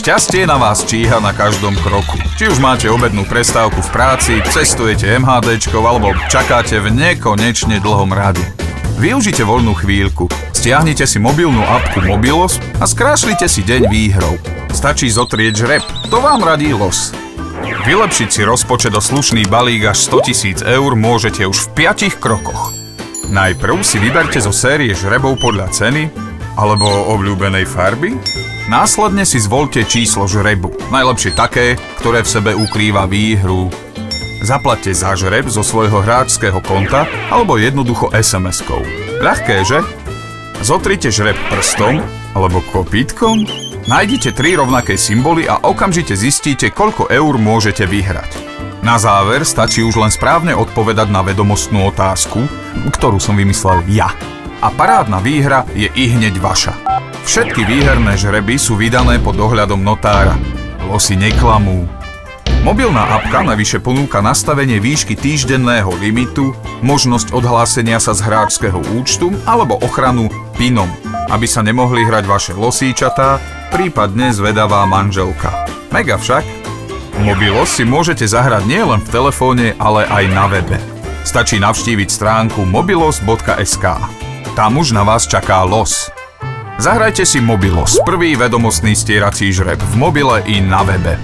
Šťastie na vás číha na každom kroku. Či už máte obednú prestávku v práci, cestujete MHDčkou alebo čakáte v nekonečne dlhom rade. Využite voľnú chvíľku, stiahnite si mobilnú apku Mobilos a skrášlite si deň výhrou. Stačí zotrieť žreb, to vám radí los. Vylepšiť si rozpočet o slušný balík až 100 000 eur môžete už v 5 krokoch. Najprv si vyberte zo série žrebov podľa ceny alebo obľúbenej farby. Následne si zvoľte číslo žrebu, najlepšie také, ktoré v sebe ukrýva výhru. Zaplaťte za žreb zo svojho hráčského konta alebo jednoducho SMS-kou. Ľahké, že? Zotrite žreb prstom alebo kopítkom, nájdite 3 rovnaké symboly a okamžite zistíte, koľko eur môžete vyhrať. Na záver stačí už len správne odpovedať na vedomostnú otázku, ktorú som vymyslel ja. A parádna výhra je ihneď vaša. Všetky výherné žreby sú vydané pod dohľadom notára. Losy neklamú. Mobilná apka navyše ponúka nastavenie výšky týždenného limitu, možnosť odhlásenia sa z hráčskeho účtu alebo ochranu PINom, aby sa nemohli hrať vaše losíčatá, prípadne zvedavá manželka. Mega však? Mobilos si môžete zahrať nielen v telefóne, ale aj na webe. Stačí navštíviť stránku mobilos.sk. Tam už na vás čaká los. Zahrajte si Mobilos, prvý vedomostný stierací žreb v mobile i na webe.